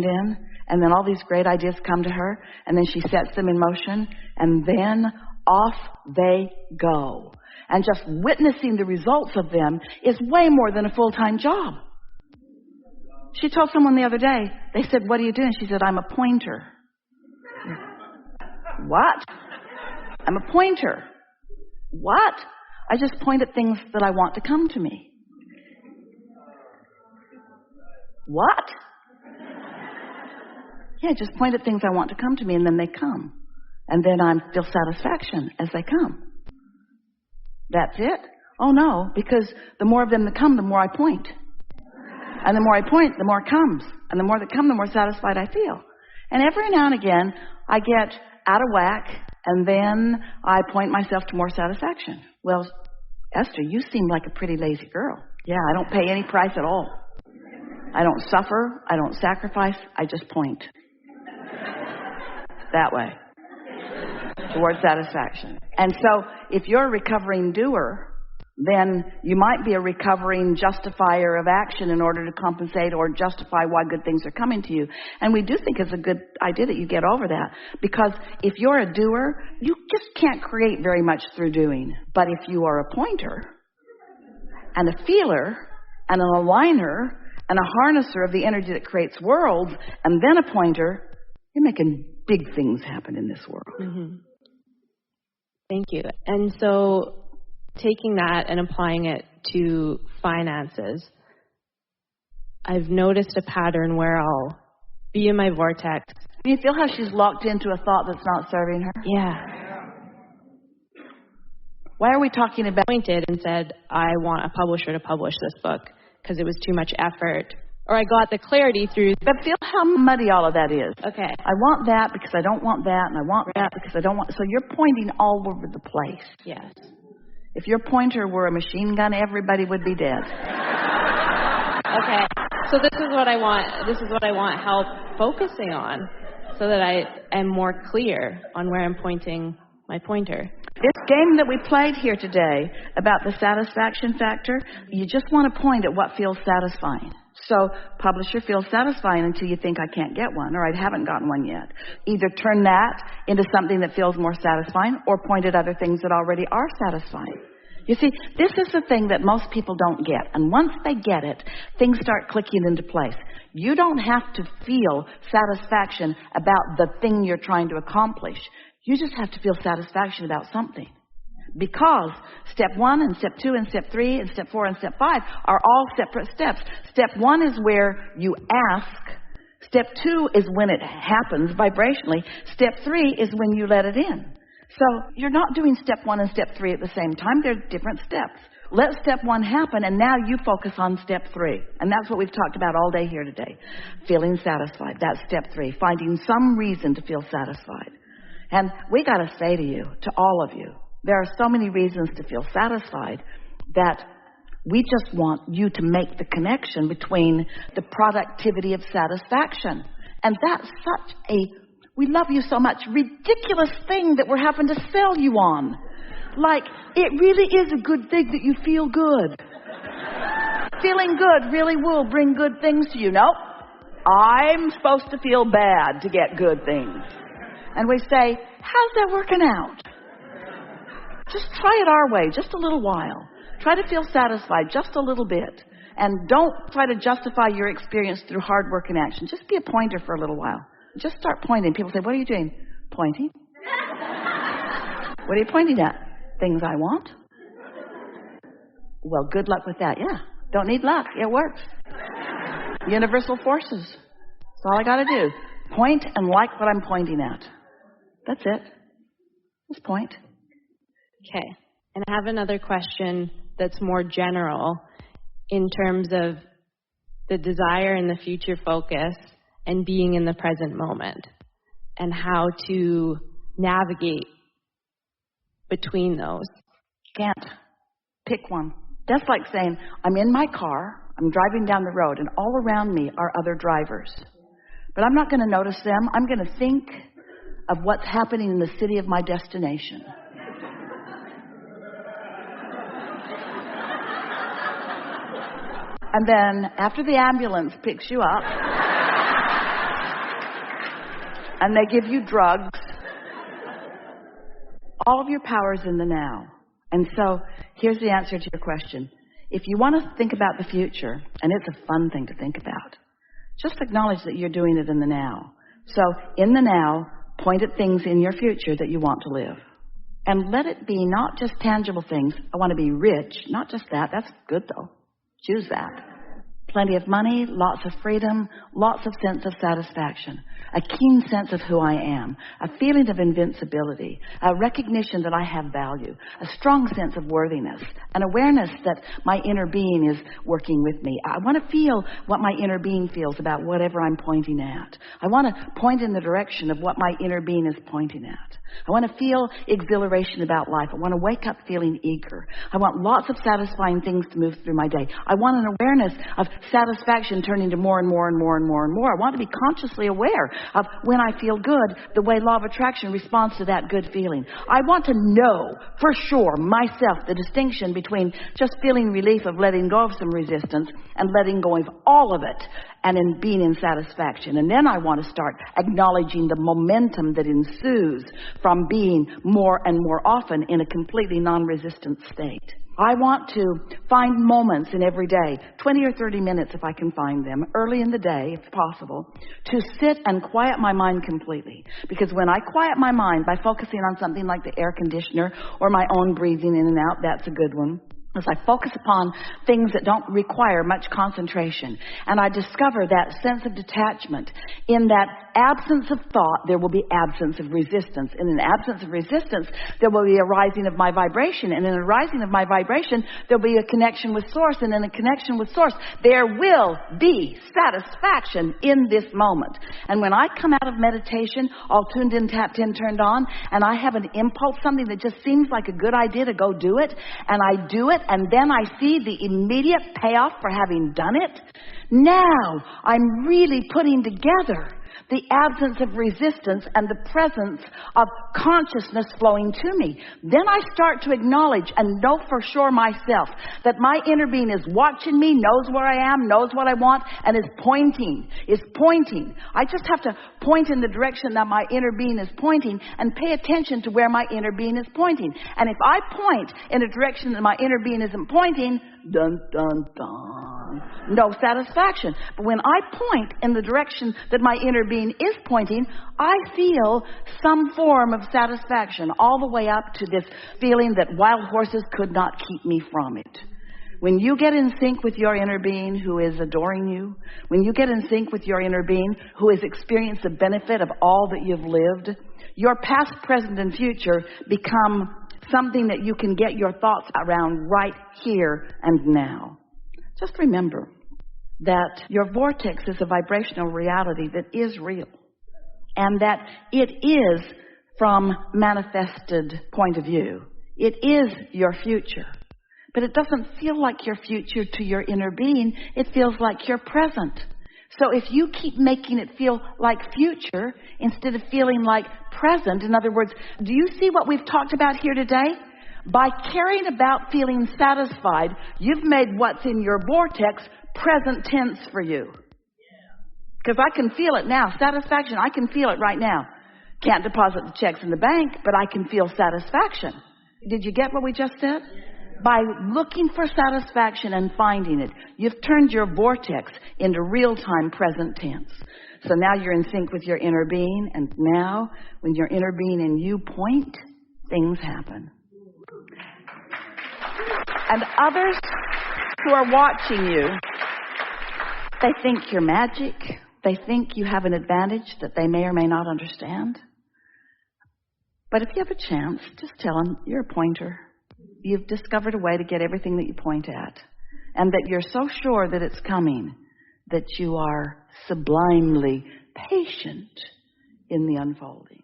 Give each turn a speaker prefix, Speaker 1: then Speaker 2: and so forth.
Speaker 1: in, and then all these great ideas come to her, and then she sets them in motion, and then off they go. And just witnessing the results of them is way more than a full-time job. She told someone the other day, they said, "What are you doing?" She said, "I'm a pointer." What? I'm a pointer. What? I just point at things that I want to come to me. What? Yeah, just point at things I want to come to me, and then they come. And then I feel satisfaction as they come. That's it? Oh, no, because the more of them that come, the more I point. And the more I point, the more it comes. And the more that come, the more satisfied I feel. And every now and again, I get out of whack, and then I point myself to more satisfaction. Well, Esther, you seem like a pretty lazy girl. Yeah, I don't pay any price at all. I don't suffer. I don't sacrifice. I just point. That way. Towards satisfaction. And so, if you're a recovering doer, then you might be a recovering justifier of action in order to compensate or justify why good things are coming to you. And we do think it's a good idea that you get over that. Because if you're a doer, you just can't create very much through doing. But if you are a pointer and a feeler and an aligner and a harnesser of the energy that creates worlds and then a pointer, you're making big things happen in this world.
Speaker 2: Mm-hmm. Thank you. And so taking that and applying it to finances, I've noticed a pattern where I'll be in my vortex.
Speaker 1: You feel how she's locked into a thought that's not serving her?
Speaker 2: Yeah.
Speaker 1: Why are we talking about...
Speaker 2: Pointed and said, I want a publisher to publish this book because it was too much effort. Or I got the clarity through...
Speaker 1: But feel how muddy all of that is.
Speaker 2: Okay.
Speaker 1: I want that because I don't want that, and I want that because I don't want... So you're pointing all over the place.
Speaker 2: Yes.
Speaker 1: If your pointer were a machine gun, everybody would be dead.
Speaker 2: Okay. So this is what I want. This is what I want help focusing on, so that I am more clear on where I'm pointing my pointer.
Speaker 1: This game that we played here today about the satisfaction factor, you just want to point at what feels satisfying. So publisher feels satisfying until you think I can't get one, or I haven't gotten one yet. Either turn that into something that feels more satisfying, or point at other things that already are satisfying. You see, this is the thing that most people don't get. And once they get it, things start clicking into place. You don't have to feel satisfaction about the thing you're trying to accomplish. You just have to feel satisfaction about something. Because step 1 and step 2 and step 3 and step 4 and step 5 are all separate steps. Step 1 is where you ask. Step 2 is when it happens vibrationally. Step 3 is when you let it in. So you're not doing step 1 and step 3 at the same time. They're different steps. Let step 1 happen, and now you focus on step 3. And that's what we've talked about all day here today. Feeling satisfied. That's step 3. Finding some reason to feel satisfied. And we got to say to you, to all of you, there are so many reasons to feel satisfied that we just want you to make the connection between the productivity of satisfaction. And that's such a, we love you so much, ridiculous thing that we're having to sell you on. Like, it really is a good thing that you feel good. Feeling good really will bring good things to you. Nope. I'm supposed to feel bad to get good things. And we say, how's that working out? Just try it our way, just a little while. Try to feel satisfied just a little bit. And don't try to justify your experience through hard work and action. Just be a pointer for a little while. Just start pointing. People say, what are you doing? Pointing. What are you pointing at? Things I want. Well, good luck with that. Yeah. Don't need luck. It works. Universal forces. That's all I got to do. Point and like what I'm pointing at. That's it. Just point.
Speaker 2: Okay. And I have another question that's more general in terms of the desire and the future focus and being in the present moment and how to navigate between those.
Speaker 1: Can't. Pick one. That's like saying, I'm in my car, I'm driving down the road, and all around me are other drivers. But I'm not going to notice them. I'm going to think of what's happening in the city of my destination. And then after the ambulance picks you up, and they give you drugs. All of your power is in the now. And so here's the answer to your question. If you want to think about the future, and it's a fun thing to think about, just acknowledge that you're doing it in the now. So in the now, point at things in your future that you want to live. And let it be not just tangible things. I want to be rich. Not just that. That's good, though. Choose that. Plenty of money, lots of freedom, lots of sense of satisfaction, a keen sense of who I am, a feeling of invincibility, a recognition that I have value, a strong sense of worthiness, an awareness that my inner being is working with me. I want to feel what my inner being feels about whatever I'm pointing at. I want to point in the direction of what my inner being is pointing at. I want to feel exhilaration about life. I want to wake up feeling eager. I want lots of satisfying things to move through my day. I want an awareness of satisfaction turning to more and more and more and more and more. I want to be consciously aware of when I feel good, the way law of attraction responds to that good feeling. I want to know for sure myself the distinction between just feeling relief of letting go of some resistance and letting go of all of it and in being in satisfaction. And then I want to start acknowledging the momentum that ensues from being more and more often in a completely non-resistant state. I want to find moments in every day, 20 or 30 minutes if I can find them, early in the day if possible, to sit and quiet my mind completely. Because when I quiet my mind by focusing on something like the air conditioner or my own breathing in and out, that's a good one. As I focus upon things that don't require much concentration, and I discover that sense of detachment. In that absence of thought, there will be absence of resistance. In an absence of resistance, there will be a rising of my vibration. And in a rising of my vibration, there will be a connection with Source. And in a connection with Source, there will be satisfaction in this moment. And when I come out of meditation, all tuned in, tapped in, turned on, and I have an impulse, something that just seems like a good idea to go do it, and I do it, and then I see the immediate payoff for having done it, now I'm really putting together the absence of resistance and the presence of consciousness flowing to me. Then I start to acknowledge and know for sure myself that my inner being is watching me, knows where I am, knows what I want, and is pointing. I just have to point in the direction that my inner being is pointing and pay attention to where my inner being is pointing. And if I point in a direction that my inner being isn't pointing, dun, dun, dun, no satisfaction. But when I point in the direction that my inner being is pointing, I feel some form of satisfaction, all the way up to this feeling that wild horses could not keep me from it. When you get in sync with your inner being who is adoring you, when you get in sync with your inner being who has experienced the benefit of all that you've lived, your past, present, and future become something that you can get your thoughts around right here and now. Just remember that your vortex is a vibrational reality that is real, and that it is from manifested point of view. It is your future, but it doesn't feel like your future to your inner being. It feels like your present. So if you keep making it feel like future instead of feeling like present, in other words, do you see what we've talked about here today? By caring about feeling satisfied, you've made what's in your vortex present tense for you. Because I can feel it now. Satisfaction, I can feel it right now. Can't deposit the checks in the bank, but I can feel satisfaction. Did you get what we just said? By looking for satisfaction and finding it, you've turned your vortex into real-time present tense. So now you're in sync with your inner being, and now when your inner being and you point, things happen. And others who are watching you, they think you're magic. They think you have an advantage that they may or may not understand. But if you have a chance, just tell them you're a pointer. You've discovered a way to get everything that you point at, and that you're so sure that it's coming that you are sublimely patient in the unfolding.